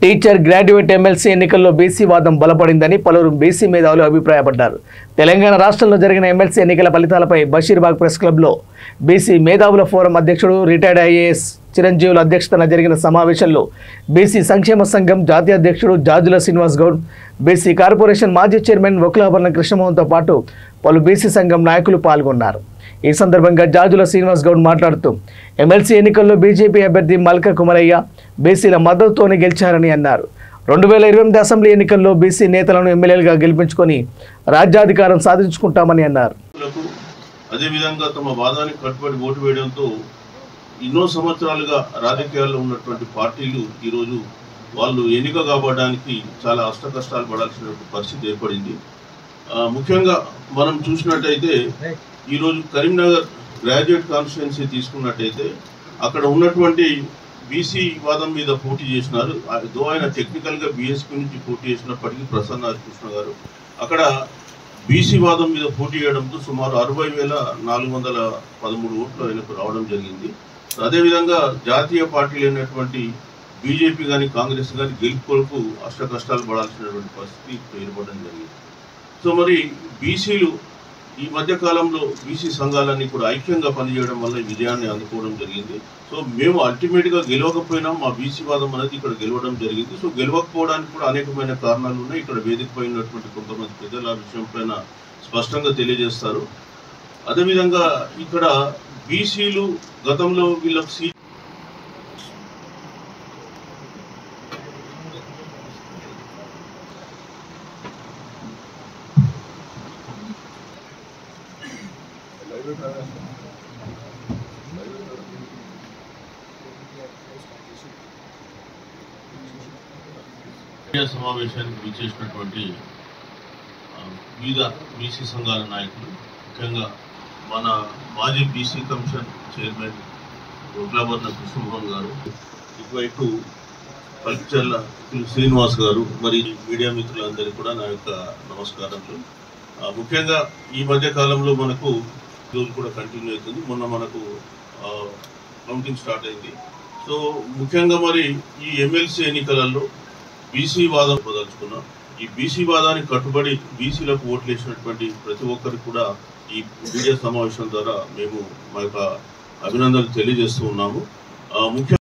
Teacher graduate MLC ఎన్నికల్లో BC వాదం బలపడిందని పలువురు బీసీ మేధావులు అభిప్రాయపడ్డారు. తెలంగాణ రాష్ట్రంలో జరిగిన ఎమ్మెల్సీ ఎన్నికల ఫలితాలపై బషీర్బాగ్ ప్రెస్ క్లబ్లో బీసీ మేధావుల ఫోరం అధ్యక్షుడు రిటైర్డ్ ఐఏఎస్ చిరంజీవుల అధ్యక్షతన జరిగిన సమావేశంలో బీసీ సంక్షేమ సంఘం జాతీయ అధ్యక్షుడు జాజుల శ్రీనివాస్ గౌడ్, బీసీ కార్పొరేషన్ మాజీ చైర్మన్ వకులాభరణ కృష్ణమోహన్తో పాటు పలు బీసీ సంఘం నాయకులు పాల్గొన్నారు. ఈ సందర్భంగా జాజుల శ్రీనివాస్ గౌడ్ మాట్లాడుతూ ఎమ్మెల్సీ ఎన్నికల్లో బీజేపీ అభ్యర్థి మల్క కుమరయ్య బీసీల మద్దతుతోనే గెలిచారని అన్నారు. 2028 అసెంబ్లీ ఎన్నికల్లో బీసీ నేతలను ఎమ్మెల్యేలుగా గెలిపించుకొని రాజ్యాధికారం సాధించుకుంటామని అన్నారు. అదేవిధంగా తమ వాదానికి కట్టుబడి ఓటు వేయడంతో ఎన్నో సంవత్సరాలుగా రాజకీయాల్లో ఉన్నటువంటి పార్టీలు ఈరోజు వాళ్ళు ఎన్నిక కాబడడానికి చాలా అష్టకష్టాలు పడాల్సిన పరిస్థితి ఏర్పడింది. ముఖ్యంగా మనం చూసినట్టయితే ఈరోజు కరీంనగర్ గ్రాడ్యుయేట్ కాన్స్టిట్యున్సీ తీసుకున్నట్టయితే అక్కడ ఉన్నటువంటి బీసీ వాదం మీద పోటీ చేసినారు. ఆయన టెక్నికల్గా బీఎస్పీ నుంచి పోటీ చేసినప్పటికీ ప్రసన్న కృష్ణ గారు అక్కడ బీసీ వాదం మీద పోటీ చేయడంతో సుమారు 60,413 ఓట్లు ఆయనకు రావడం జరిగింది. అదేవిధంగా జాతీయ పార్టీలు అయినటువంటి బీజేపీ కానీ కాంగ్రెస్ కానీ గెలుపు కొరకు అష్ట కష్టాలు పడాల్సినటువంటి పరిస్థితి ఏర్పడడం జరిగింది. సో మరి బీసీలు ఈ మధ్య కాలంలో బీసీ సంఘాలన్నీ కూడా ఐక్యంగా పనిచేయడం వల్ల ఈ విజయాన్ని అందుకోవడం జరిగింది. సో మేము అల్టిమేట్గా గెలవకపోయినా మా బీసీ వాదం అనేది ఇక్కడ గెలవడం జరిగింది. సో గెలవకపోవడానికి కూడా అనేకమైన కారణాలు ఉన్నాయి. ఇక్కడ వేదికపై ఉన్నటువంటి కొంతమంది పెద్దల ఆ విషయం పైన స్పష్టంగా తెలియజేస్తారు. అదేవిధంగా ఇక్కడ బీసీలు గతంలో వీళ్ళకి సమావేశానికి విచ్చేసినటువంటి వివిధ బీసీ సంఘాల నాయకులు, ముఖ్యంగా మన మాజీ బీసీ కమిషన్ చైర్మన్ వకులాభరణ కృష్ణమోహన్ గారు, ఇటువైపు పల్కిచర్ల శ్రీనివాస్ గారు, మరి మీడియా మిత్రులందరికీ కూడా నా యొక్క నమస్కారాలు. ముఖ్యంగా ఈ మధ్య కాలంలో మనకు రోజు కూడా కంటిన్యూ అవుతుంది. మొన్న మనకు కౌంటింగ్ స్టార్ట్ అయింది. సో ముఖ్యంగా మరి ఈ ఎమ్మెల్సీ ఎన్నికలలో బీసీ వాదం పొదలుచుకున్నాం. ఈ బీసీ వాదానికి కట్టుబడి బీసీలకు ఓట్లు వేసినటువంటి ప్రతి ఒక్కరికి కూడా ఈ మీడియా సమావేశం ద్వారా మేము మా యొక్క అభినందనలు తెలియజేస్తూ ఉన్నాము. ముఖ్యంగా